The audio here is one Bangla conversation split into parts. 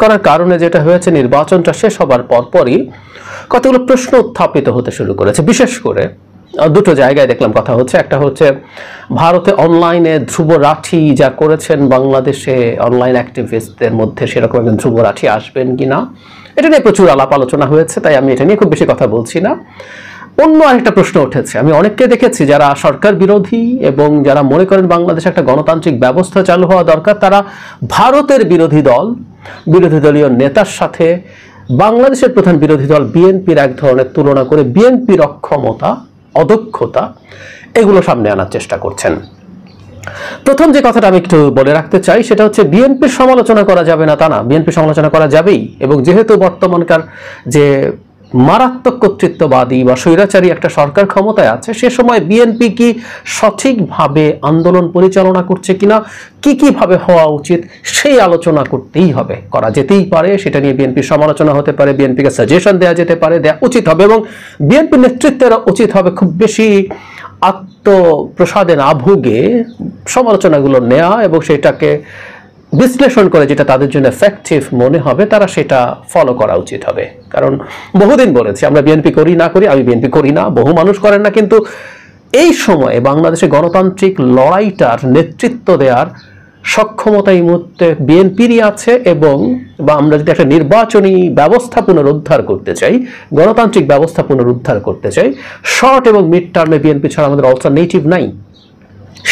করার কারণে যেটা হয়েছে, নির্বাচনটা শেষ হবার পরপরই কতগুলো প্রশ্ন উত্থাপিত হতে শুরু করেছে। বিশেষ করে দুটো জায়গায় দেখলাম কথা হচ্ছে। একটা হচ্ছে ভারতে অনলাইনে ধ্রুব রাঠি যা করেছেন বাংলাদেশে অনলাইন অ্যাক্টিভিস্টদের মধ্যে সেরকম একজন ধ্রুব রাঠি আসবেন কিনা, এটা নিয়ে প্রচুর আলাপ আলোচনা হয়েছে, তাই আমি এটা নিয়ে খুব বেশি কথা বলছি না। অন্য আরেকটা প্রশ্ন উঠেছে, আমি অনেককে দেখেছি যারা সরকার বিরোধী এবং যারা মনে করেন বাংলাদেশে একটা গণতান্ত্রিক ব্যবস্থা চালু হওয়া দরকার, তারা ভারতের বিরোধী দলীয় নেতার সাথে বাংলাদেশের প্রধান বিরোধী দল বিএনপির এক ধরনের তুলনা করে বিএনপির অক্ষমতা, অদক্ষতা এগুলো সামনে আনার চেষ্টা করছেন। প্রথম যে কথাটা আমি একটু বলে রাখতে চাই সেটা হচ্ছে বিএনপির সমালোচনা করা যাবে না তা না, বিএনপি সমালোচনা করা যাবেই। এবং যেহেতু বর্তমানকার যে মারাত্মক কর্তৃত্ববাদী বা স্বৈরাচারী একটা সরকার ক্ষমতায় আছে, সে সময় বিএনপি কি সঠিকভাবে আন্দোলন পরিচালনা করছে কিনা, কি ভাবে হওয়া উচিত, সেই আলোচনা করতেই হবে, করা যেতেই পারে। সেটা নিয়ে বিএনপির সমালোচনা হতে পারে, বিএনপিকে সাজেশন দেওয়া যেতে পারে, দেওয়া উচিত হবে। এবং বিএনপি নেতৃত্বের উচিত হবে খুব বেশি আত্মপ্রসাদে না ভুগে সমালোচনাগুলো নেওয়া এবং সেটাকে বিশ্লেষণ করে যেটা তাদের জন্য এফেক্টিভ মনে হবে তারা সেটা ফলো করা উচিত হবে। কারণ বহুদিন বলেছি আমরা বিএনপি করি না করি, আমি বিএনপি করি না, বহু মানুষ করেন না, কিন্তু এই সময়ে বাংলাদেশে গণতান্ত্রিক লড়াইটার নেতৃত্ব দেওয়ার সক্ষমতা এই মুহূর্তে বিএনপিরই আছে। এবং বা আমরা যদি একটা নির্বাচনী ব্যবস্থা পুনরুদ্ধার করতে চাই, গণতান্ত্রিক ব্যবস্থা পুনরুদ্ধার করতে চাই, শর্ট এবং মিড টার্মে বিএনপি ছাড়া আমাদের অল্টারনেটিভ নাই।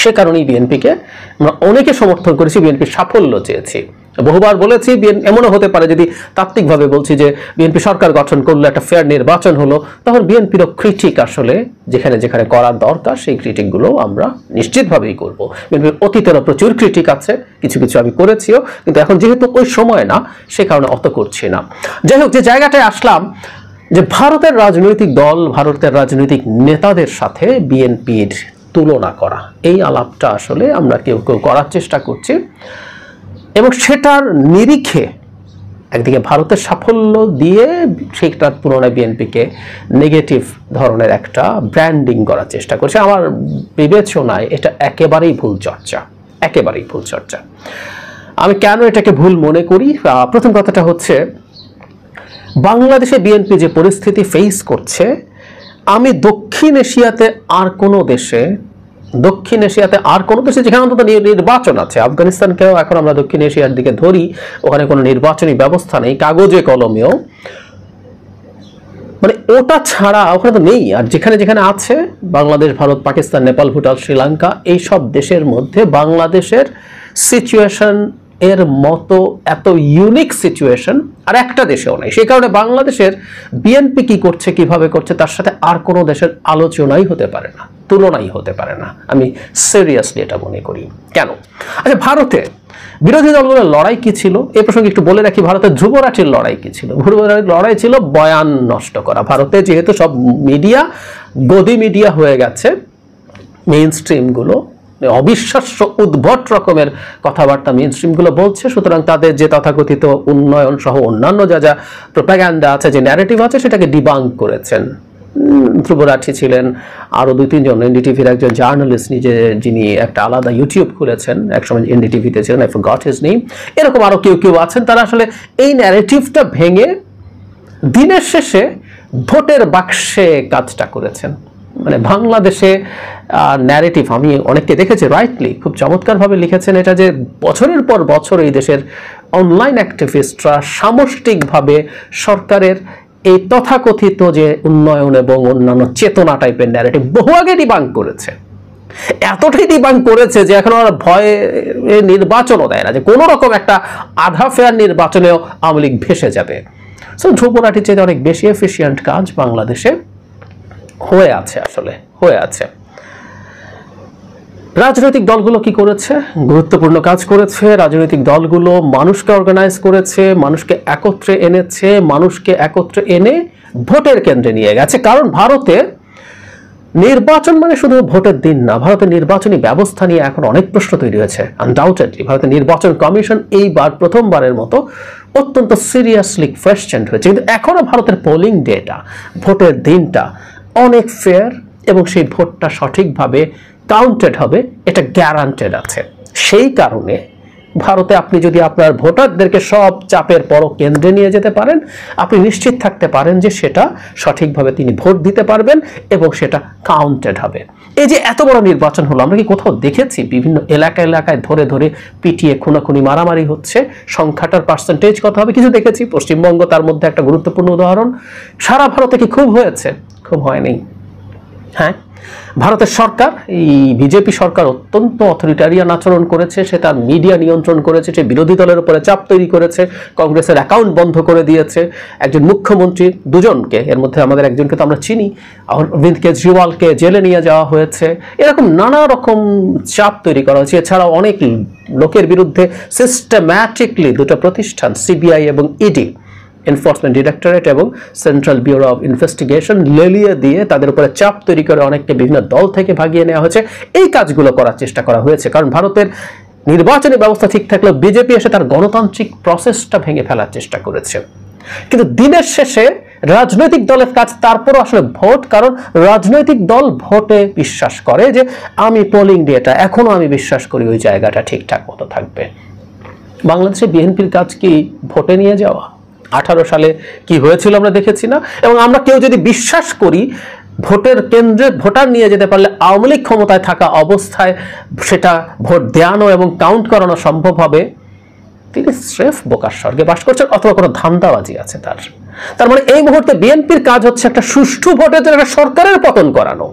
সে কারণেই বিএনপিকে আমরা অনেকে সমর্থন করেছি, বিএনপির সাফল্য চেয়েছি। বহুবার বলেছি এমনও হতে পারে, যদি তাত্ত্বিকভাবে বলছি যে বিএনপি সরকার গঠন করলো, একটা ফেয়ার নির্বাচন হলো, তখন বিএনপিরও ক্রিটিক আসলে যেখানে যেখানে করার দরকার সেই ক্রিটিকগুলো আমরা নিশ্চিতভাবেই করব। বিএনপির অতীতেরও প্রচুর ক্রিটিক আছে, কিছু কিছু আমি করেছিও, কিন্তু এখন যেহেতু ওই সময় না, সে কারণে অত করছি না। যাই হোক, যে জায়গাটায় আসলাম যে ভারতের রাজনৈতিক দল, ভারতের রাজনৈতিক নেতাদের সাথে বিএনপির তুলনা করা, এই আলাপটা আসলে আমরা কেউ কেউ করার চেষ্টা করছি। এবং সেটার নিরিখে একদিকে ভারতের সাফল্য দিয়ে সেটার তুলনায় বিএনপিকে নেগেটিভ ধরনের একটা ব্র্যান্ডিং করার চেষ্টা করছে। আমার বিবেচনায় এটা একেবারেই ভুল চর্চা, একেবারেই ভুল চর্চা। আমি কেন এটাকে ভুল মনে করি? প্রথম কথাটা হচ্ছে, বাংলাদেশে বিএনপি যে পরিস্থিতি ফেস করছে, আমি দক্ষিণ এশিয়াতে আর কোনো দেশে যেখানে অন্তত নির্বাচন আছে, আফগানিস্তানকেও এখন আমরা দক্ষিণ এশিয়ার দিকে ধরি, ওখানে কোনো নির্বাচনী ব্যবস্থা নেই, কাগজে কলমেও, মানে ওটা ছাড়া ওখানে তো নেই। আর যেখানে যেখানে আছে, বাংলাদেশ, ভারত, পাকিস্তান, নেপাল, ভুটান, শ্রীলঙ্কা, এই সব দেশের মধ্যে বাংলাদেশের সিচুয়েশন এর মতো এত ইউনিক সিচুয়েশন আর একটা দেশেও নাই। সেই কারণে বাংলাদেশের বিএনপি কি করছে, কিভাবে করছে, তার সাথে আর কোনো দেশের আলোচনাই হতে পারে না, তুলনাই হতে পারে না। আমি সিরিয়াসলি এটা মনে করি। কেন? আচ্ছা, ভারতে বিরোধী দলগুলোর লড়াই কি ছিল এই প্রসঙ্গে একটু বলে রাখি। ভারতের ধ্রুব রাঠির লড়াই কি ছিল? ধ্রুব রাঠির লড়াই ছিল বয়ান নষ্ট করা। ভারতে যেহেতু সব মিডিয়া গদি মিডিয়া হয়ে গেছে, মেইন স্ট্রিমগুলো অবিশ্বাস্য উদ্ভট রকমের কথাবার্তা মেইন স্ট্রিমগুলো বলছে, সুতরাং তাদের যে তথাকথিত উন্নয়ন সহ অন্যান্য যা প্রোপাগান্ডা আছে, যে ন্যারেটিভ আছে, সেটাকে ডিবাঙ্ক করেছেন। ধ্রুব রাঠি ছিলেন, আরও 2-3 জন এনডিটিভির একজন জার্নালিস্ট যিনি একটা আলাদা ইউটিউব খুলেছেন, একসময় এনডিটিভিতে ছিলেন, আই ফরগট হিজ নেম, এরকম আরও কেউ আছেন। তারা আসলে এই ন্যারেটিভটা ভেঙে দিনের শেষে ভোটের বাক্সে কাজটা করেছেন। মানে বাংলাদেশে ন্যারেটিভ আমি অনেককে দেখেছি, রাইটলি খুব চমৎকারভাবে লিখেছেন এটা, যে বছরের পর বছর এই দেশের অনলাইন অ্যাক্টিভিস্টরা সামষ্টিকভাবে সরকারের এই তথাকথিত যে উন্নয়ন এবং অন্যান্য চেতনা টাইপের ন্যারেটিভ বহু আগে ডিবাঙ্ক করেছে। এতটাই ডিবাঙ্ক করেছে যে এখন আর ভয়ে নির্বাচনও দেয় না, যে কোনো রকম একটা আধা ফেয়ার নির্বাচনেও আওয়ামী লীগ ভেসে যাবে। সো ধ্রুব রাঠির চেয়ে অনেক বেশি এফিশিয়েন্ট কাজ বাংলাদেশে হয়ে আছে, আসলে হয়ে আছে। রাজনৈতিক দলগুলো কি করেছে? গুরুত্বপূর্ণ কাজ করেছে। রাজনৈতিক দলগুলো মানুষকে অর্গানাইজ করেছে, মানুষকে একত্রে এনেছে, মানুষকে একত্রে এনে ভোটের কেন্দ্রে নিয়ে গেছে। কারণ ভারতে নির্বাচন মানে শুধু ভোটের দিন না, ভারতের নির্বাচনী ব্যবস্থা নিয়ে এখন অনেক প্রশ্ন তৈরি হয়েছে। আনডাউটেডলি ভারতের নির্বাচন কমিশন এইবার প্রথমবারের মতো অত্যন্ত সিরিয়াসলি কোয়েশ্চেন্ড হয়েছে। কিন্তু এখনো ভারতের পোলিং ডেটা, ভোটের দিনটা অনেক ফেয়ার এবং সেই ভোটটা সঠিকভাবে কাউন্টেড হবে, এটা গ্যারান্টেড আছে। সেই কারণে ভারতে আপনি যদি আপনার ভোটারদেরকে সব চাপের পর কেন্দ্রে নিয়ে যেতে পারেন, আপনি নিশ্চিত থাকতে পারেন যে সেটা সঠিকভাবে তিনি ভোট দিতে পারবেন এবং সেটা কাউন্টেড হবে। এই যে এত বড় নির্বাচন হলো, আমরা কি কোথাও দেখেছি বিভিন্ন এলাকায় ধরে ধরে পিটিয়ে খুনাখুনি মারামারি হচ্ছে? সংখ্যাটার পার্সেন্টেজ কত হবে? কিছু দেখেছি? পশ্চিমবঙ্গ তার মধ্যে একটা গুরুত্বপূর্ণ উদাহরণ। সারা ভারতে কি খুব হয়েছে? খুব হয়নি। হ্যাঁ, ভারতের সরকার, এই বিজেপি সরকার অত্যন্ত অথরিটারিয়ান আচরণ করেছে। সে তার মিডিয়া নিয়ন্ত্রণ করেছে, সে বিরোধী দলের উপরে চাপ তৈরি করেছে, কংগ্রেসের অ্যাকাউন্ট বন্ধ করে দিয়েছে, একজন মুখ্যমন্ত্রীর দুজনকে, এর মধ্যে আমাদের একজনকে তো আমরা চিনি, অরবিন্দ কেজরিওয়ালকে জেলে নিয়ে যাওয়া হয়েছে। এরকম নানা রকম চাপ তৈরি করা হয়েছে। এছাড়াও অনেক লোকের বিরুদ্ধে সিস্টেম্যাটিকলি দুটো প্রতিষ্ঠান, সিবিআই এবং ইডি, এনফোর্সমেন্ট ডিরেক্টরেট এবং সেন্ট্রাল ব্যুরো অফ ইনভেস্টিগেশন, লেলিয়ে দিয়ে তাদের উপরে চাপ তৈরি করে অনেককে বিভিন্ন দল থেকে ভাগিয়ে নেওয়া হয়েছে। এই কাজগুলো করার চেষ্টা করা হয়েছে, কারণ ভারতের নির্বাচনী ব্যবস্থা ঠিক থাকলেও বিজেপি এসে তার গণতান্ত্রিক প্রসেসটা ভেঙে ফেলার চেষ্টা করেছে। কিন্তু দিনের শেষে রাজনৈতিক দলের কাজ তারপরও আসলে ভোট, কারণ রাজনৈতিক দল ভোটে বিশ্বাস করে যে আমি পোলিং ডেটা এখনো আমি বিশ্বাস করি ওই জায়গাটা ঠিকঠাক মতো থাকবে। বাংলাদেশে বিএনপির কাজ কি ভোটে নিয়ে যাওয়া? 18 সালে কি হয়েছিল আমরা দেখেছি না? এবং আমরা কেউ যদি বিশ্বাস করি ভোটের কেন্দ্রে ভোটার নিয়ে যেতে পারলে আওয়ামী লীগ ক্ষমতায় থাকা অবস্থায় সেটা ভোট দেওয়ানো এবং কাউন্ট করানো সম্ভব হবে, তিনি স্রেফ বোকার স্বর্গে বাস করছেন, অথবা কোনো ধান্দাবাজি আছে তার মানে এই মুহূর্তে বিএনপির কাজ হচ্ছে একটা সুষ্ঠু ভোটের জন্য একটা সরকারের পতন করানো।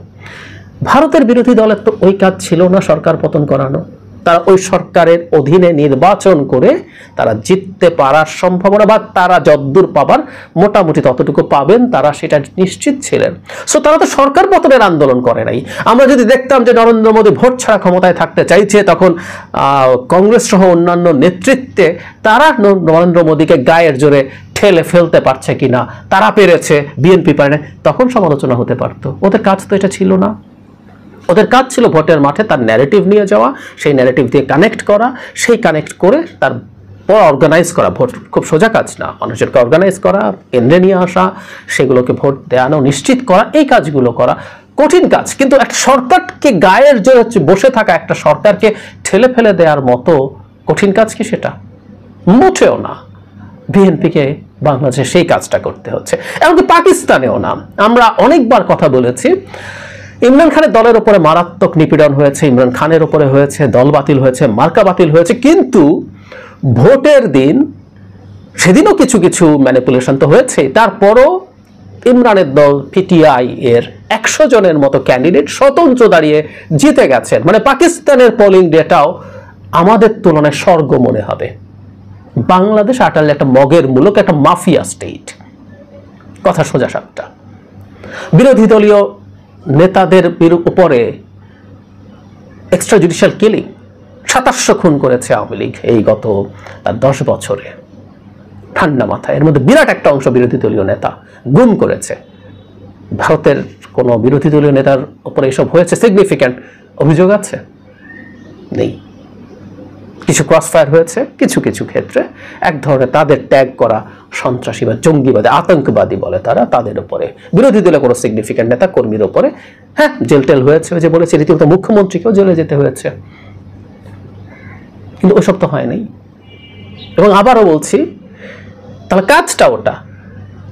ভারতের বিরোধী দলের তো ওই কাজ ছিল না সরকার পতন করানো। তারা ওই সরকারের অধীনে নির্বাচন করে তারা জিততে পারার সম্ভাবনা, বা তারা যদ্দূর পাবার মোটামুটি ততটুকু পাবেন তারা সেটা নিশ্চিত ছিলেন। সো তারা তো সরকার পতনের আন্দোলন করে নাই। আমরা যদি দেখতাম যে নরেন্দ্র মোদী ভোট ছাড়া ক্ষমতায় থাকতে চাইছে, তখন কংগ্রেস সহ অন্যান্য নেতৃত্বে তারা নরেন্দ্র মোদীকে গায়ের জোরে ঠেলে ফেলতে পারছে কিনা, তারা পেরেছে, বিএনপি পারে না, তখন সমালোচনা হতে পারত। ওদের কাজ তো এটা ছিল না। ওদের কাজ ছিল ভোটের মাঠে তার ন্যারেটিভ নিয়ে যাওয়া, সেই ন্যারেটিভ দিয়ে কানেক্ট করা, সেই কানেক্ট করে তারপর অর্গানাইজ করা। ভোট খুব সোজা কাজ না, মানুষেরকে অর্গানাইজ করা, কেন্দ্রে নিয়ে আসা, সেগুলোকে ভোট দেওয়ানো নিশ্চিত করা, এই কাজগুলো করা কঠিন কাজ। কিন্তু একটা সরকারকে গায়ের জোরে বসে থাকা একটা সরকারকে ঠেলে ফেলে দেওয়ার মতো কঠিন কাজ কি সেটা? মোটেও না। বিএনপিকে বাংলাদেশে সেই কাজটা করতে হচ্ছে, এমনকি পাকিস্তানেও না। আমরা অনেকবার কথা বলেছি, ইমরান খানের দলের উপরে মারাত্মক নিপীড়ন হয়েছে, ইমরান খানের উপরে হয়েছে, দল বাতিল হয়েছে, মার্কা বাতিল হয়েছে, কিন্তু ভোটের দিন সেদিনও কিছু কিছু ম্যানিপুলেশন তো হয়েছে। তারপরও ইমরানের দল পিটিআই এর 100 জনের মতো ক্যান্ডিডেট স্বতন্ত্র দাঁড়িয়ে জিতে গেছেন। মানে পাকিস্তানের পোলিং ডেটাও আমাদের তুলনায় স্বর্গ মনে হবে। বাংলাদেশ আটালে একটা মগের মূলক একটা মাফিয়া স্টেট, কথা সোজা সাপটা। বিরোধী দলীয় নেতাদের উপরে এক্সট্রা জুডিশিয়াল কিলিং, 2700 খুন করেছে আওয়ামী লীগ এই গত 10 বছরে, ঠান্ডা মাথায়। এর মধ্যে বিরাট একটা অংশ বিরোধী দলীয় নেতা গুম করেছে। ভারতের কোনো বিরোধী দলীয় নেতার উপরে এসব হয়েছে সিগনিফিক্যান্ট অভিযোগ আছে? নেই। কিছু ক্রসফায়ার হয়েছে কিছু কিছু ক্ষেত্রে, এক ধরনের তাদের ট্যাগ করা সন্ত্রাসী বা জঙ্গিবাদী, আতঙ্কবাদী বলে তারা, তাদের উপরে, বিরোধী দলের কোনো সিগনিফিক্যান্ট নেতা কর্মীর উপরে হ্যাঁ জেল টেল হয়েছে। যে বলেছে রীতিমতো মুখ্যমন্ত্রীকেও জেলে যেতে হয়েছে, কিন্তু ওসব তো হয় নাই। এবং আবারও বলছি, তাহলে কাজটা ওটা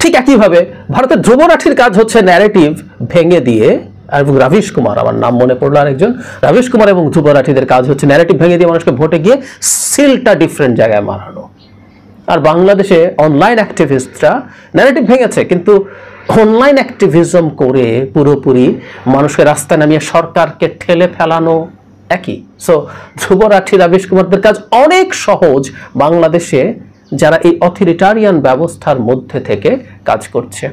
ঠিক একইভাবে ভারতের ধ্রুব রাঠির কাজ হচ্ছে ন্যারেটিভ ভেঙে দিয়ে, এবং রবিশ কুমার, আমার নাম মনে পড়লো আরেকজন, রবিশ কুমার এবং ধ্রুব রাঠিদের কাজ হচ্ছে ন্যারেটিভ ভেঙে দিয়ে মানুষকে ভোটে গিয়ে সিলটা ডিফারেন্ট জায়গায় মারানো। আর বাংলাদেশে অনলাইন অ্যাক্টিভিস্টরা ন্যারেটিভ ভেঙেছে, কিন্তু অনলাইন অ্যাক্টিভিজম করে পুরোপুরি মানুষকে রাস্তায় নামিয়ে সরকারকে ঠেলে ফেলানো একই। সো ধ্রুব রাঠি, রবিশ কুমারদের কাজ অনেক সহজ বাংলাদেশে যারা এই অথরিটারিয়ান ব্যবস্থার মধ্যে থেকে কাজ করছে।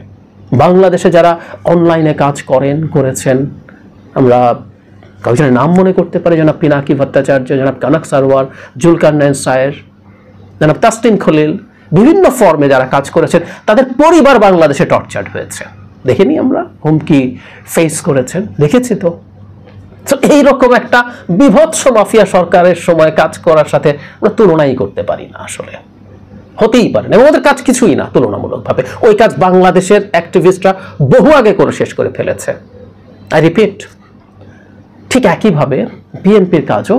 বাংলাদেশে যারা অনলাইনে কাজ করেছেন, আমরা কয়েকজনের নাম মনে করতে পারি, জনাব পিনাকি ভট্টাচার্য, জনাব কানাক সারওয়ার, জুলকারনাইন সায়ের, জনাব তাসনিম খলিল, বিভিন্ন ফর্মে যারা কাজ করেছেন তাদের পরিবার বাংলাদেশে টর্চার্ড হয়েছে। দেখিনি আমরা? হুমকি ফেস করেছেন, দেখেছি তো। এইরকম একটা বিভৎস মাফিয়া সরকারের সময় কাজ করার সাথে আমরা তুলনাই করতে পারি না, আসলে হতেই পারে না। এবং ওদের কাজ কিছুই না তুলনামূলকভাবে। ওই কাজ বাংলাদেশের অ্যাক্টিভিস্টরা বহু আগে করে শেষ করে ফেলেছে। আই রিপিট, ঠিক একইভাবে বিএনপির কাজও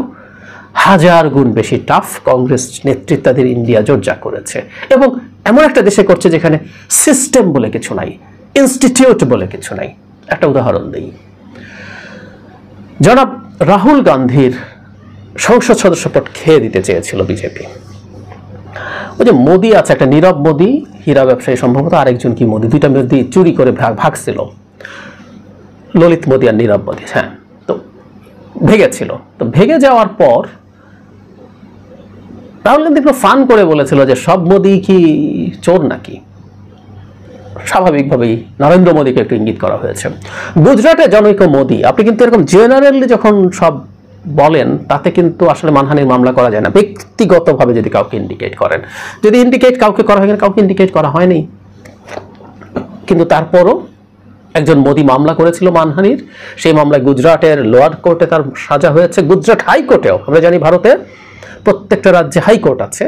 হাজার গুণ বেশি টাফ কংগ্রেস নেতৃত্বাধীন ইন্ডিয়া জোট যা করেছে, এবং এমন একটা দেশে করছে যেখানে সিস্টেম বলে কিছু নাই, ইনস্টিটিউট বলে কিছু নাই। একটা উদাহরণ দিই, জনাব রাহুল গান্ধীর সংসদ সদস্য পদ খেয়ে দিতে চেয়েছিল বিজেপি। ওই যে মোদি আছে, একটা নীরব মোদি, হীরা ব্যবসায়ী সম্ভবত, আরেকজন কি মোদি, দুইটা মোদি চুরি করে ভাগছিল, ললিত মোদি আর নীরব মোদি। হ্যাঁ, তো ভেগেছিল। তো ভেগে যাওয়ার পর রাহুল গান্ধী একটু ফান করে বলেছিল যে সব মোদি কি চোর নাকি। স্বাভাবিকভাবেই নরেন্দ্র মোদীকে একটু ইঙ্গিত করা হয়েছে। গুজরাটে জনৈক মোদি, আপনি কিন্তু এরকম জেনারেলি যখন সব বলেন তাতে কিন্তু আসলে মানহানির মামলা করা যায় না, ব্যক্তিগতভাবে যদি কাউকে ইন্ডিকেট করেন। যদি ইন্ডিকেট কাউকে করা হয়, কাউকে ইন্ডিকেট করা হয়নি, কিন্তু তারপরও একজন মোদি মামলা করেছিল মানহানির। সেই মামলায় গুজরাটের লোয়ার কোর্টে তার সাজা হয়েছে, গুজরাট হাইকোর্টেও। আমরা জানি ভারতের প্রত্যেকটা রাজ্যে হাইকোর্ট আছে,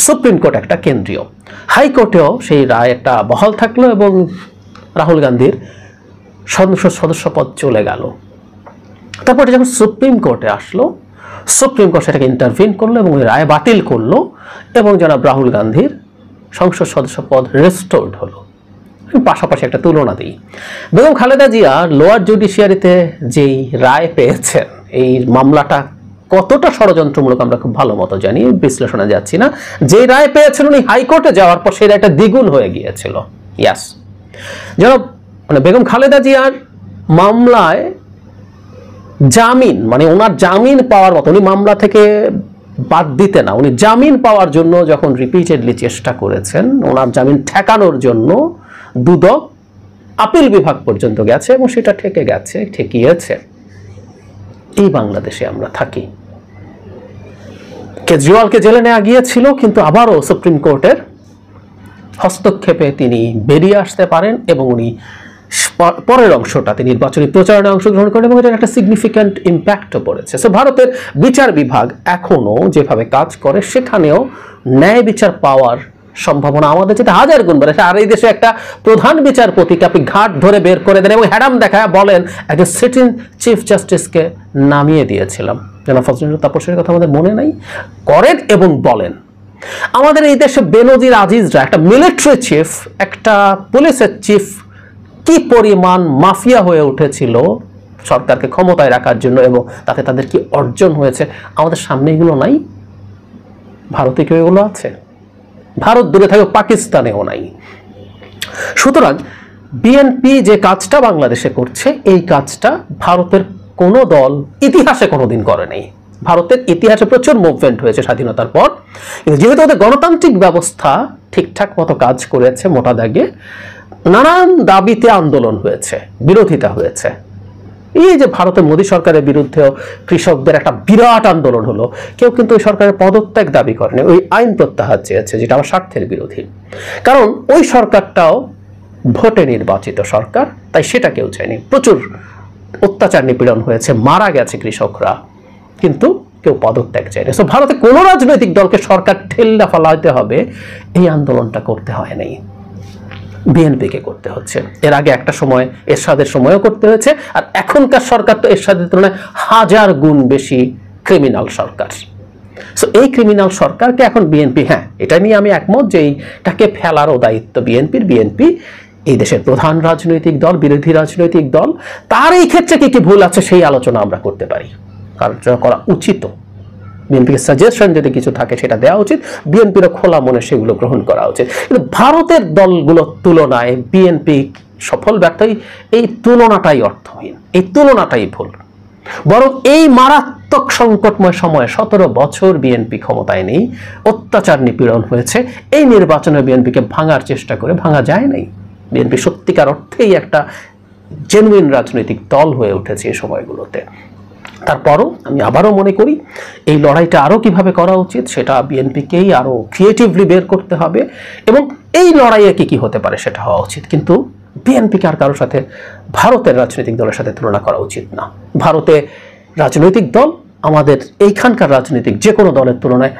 সুপ্রিম কোর্ট একটা কেন্দ্রীয়, হাইকোর্টেও সেই রায় একটা বহাল থাকলো এবং রাহুল গান্ধীর সংসদ সদস্য পদ চলে গেল। তারপরে যখন সুপ্রিম কোর্টে আসলো, সুপ্রিম কোর্ট সেটাকে ইন্টারভিন করলো এবং ওই রায় বাতিল করলো এবং জনাব রাহুল গান্ধীর সংসদ সদস্য পদ রেস্টোর্ড হলো। পাশাপাশি একটা তুলনা দিই, বেগম খালেদা জিয়া লোয়ার জুডিশিয়ারিতে যেই রায় পেয়েছেন, এই মামলাটা কতটা ষড়যন্ত্রমূলক আমরা খুব ভালো মতো জানি, বিশ্লেষণে যাচ্ছি না। যে রায় পেয়েছেন উনি হাইকোর্টে যাওয়ার পর সেই রায়টা দ্বিগুণ হয়ে গিয়েছিল। ইয়াস, জনাব বেগম খালেদা জিয়ার মামলায় জামিন, মানে ওনার জামিন পাওয়ার মতো, উনি মামলা থেকে বাদ দিতে না, উনি জামিন পাওয়ার জন্য যখন রিপিটেডলি চেষ্টা করেছেন, ওনার জামিন ঠেকানোর জন্য দুদক আপিল বিভাগ পর্যন্ত গেছে এবং সেটা ঠেকিয়েছে। এই বাংলাদেশে আমরা থাকি। কেজরিওয়ালকে জেলে নেওয়া গিয়েছিল, কিন্তু আবারও সুপ্রিম কোর্টের হস্তক্ষেপে তিনি বেরিয়ে আসতে পারেন এবং উনি পরের অংশটা, তিনি নির্বাচনী প্রচারণায় অংশগ্রহণ করেন এবং এটার একটা সিগনিফিক্যান্ট ইম্প্যাক্টও পড়েছে। সো ভারতের বিচার বিভাগ এখনো যেভাবে কাজ করে, সেখানেও ন্যায় বিচার পাওয়ার সম্ভাবনা আমাদের যেটা হাজার গুণ বেড়েছে। আর এই দেশে একটা প্রধান বিচারপতিকে আপনি ঘাট ধরে বের করে দেন এবং হ্যাডাম দেখায় বলেন একজন সিটিং চিফ জাস্টিসকে নামিয়ে দিয়েছিলাম। জনাব ফজলুল তাপসের কথা আমাদের মনে নাই, করেন এবং বলেন। আমাদের এই দেশে বেনজির আজিজরা, একটা মিলিটারি চিফ, একটা পুলিশের চিফ, কি পরিমাণ মাফিয়া হয়ে উঠেছিল সরকারকে ক্ষমতায় রাখার জন্য এবং তাতে তাদের কি অর্জন হয়েছে, আমাদের সামনে এগুলো নাই। ভারতে কেউ এগুলো আছে? ভারত দূরে থাকে, পাকিস্তানেও নাই। সুতরাং বিএনপি যে কাজটা বাংলাদেশে করছে, এই কাজটা ভারতের কোনো দল ইতিহাসে কোনোদিন করে নাই। ভারতের ইতিহাসে প্রচুর মুভমেন্ট হয়েছে স্বাধীনতার পর, কিন্তু যেহেতু ওদের গণতান্ত্রিক ব্যবস্থা ঠিকঠাক মতো কাজ করেছে, মোটা দাগে নানান দাবিতে আন্দোলন হয়েছে, বিরোধিতা হয়েছে। এই যে ভারতের মোদী সরকারের বিরুদ্ধেও কৃষকদের একটা বিরাট আন্দোলন হলো, কেউ কিন্তু ওই সরকারের পদত্যাগ দাবি করেনি, ওই আইন প্রত্যাহার চেয়েছে, যেটা আমার স্বার্থের বিরোধী। কারণ ওই সরকারটাও ভোটে নির্বাচিত সরকার, তাই সেটা কেউ চায়নি। প্রচুর অত্যাচার নিপীড়ন হয়েছে, মারা গেছে কৃষকরা, কিন্তু কেউ পদত্যাগ চায়নি। সো ভারতে কোনো রাজনৈতিক দলকে সরকার ঠেল্লা ফেলাতে হবে এই আন্দোলনটা করতে হয় নাই, বিএনপিকে করতে হচ্ছে। এর আগে একটা সময় এরশাদের সময়ও করতে হয়েছে, আর এখনকার সরকার তো এরশাদের তুলনায় হাজার গুণ বেশি ক্রিমিনাল সরকার। সো এই ক্রিমিনাল সরকারকে এখন বিএনপি, হ্যাঁ এটা নিয়ে আমি একমত যে এইটাকে ফেলারও দায়িত্ব বিএনপির। বিএনপি এই দেশের প্রধান রাজনৈতিক দল, বিরোধী রাজনৈতিক দল, তার এই ক্ষেত্রে কি কি ভুল আছে সেই আলোচনা আমরা করতে পারি, আলোচনা করা উচিত। বিএনপিকে সাজেশন যদি কিছু থাকে সেটা দেওয়া উচিত, বিএনপিরও খোলা মনে সেগুলো গ্রহণ করা উচিত। কিন্তু ভারতের দলগুলোর তুলনায় বিএনপি সফল ব্যর্থ, এই তুলনাটাই অর্থহীন, এই তুলনাটাই ভুল। বরং এই মারাত্মক সংকটময় সময়ে 17 বছর বিএনপি ক্ষমতায় নেই, অত্যাচার নিপীড়ন হয়েছে, এই নির্বাচনে বিএনপিকে ভাঙার চেষ্টা করে ভাঙা যায় নাই। বিএনপি সত্যিকার অর্থেই একটা জেনুইন রাজনৈতিক দল হয়ে উঠেছে এই সময়গুলোতে। তারপরও আমি আবারও মনে করি এই লড়াইটা আরও কিভাবে করা উচিত সেটা বিএনপিকেই আরও ক্রিয়েটিভলি বের করতে হবে, এবং এই লড়াইয়ে কি কি হতে পারে সেটা হওয়া উচিত। কিন্তু বিএনপিকে আর কারোর সাথে, ভারতের রাজনৈতিক দলের সাথে তুলনা করা উচিত না। ভারতে রাজনৈতিক দল আমাদের এইখানকার রাজনৈতিক যে কোনো দলের তুলনায়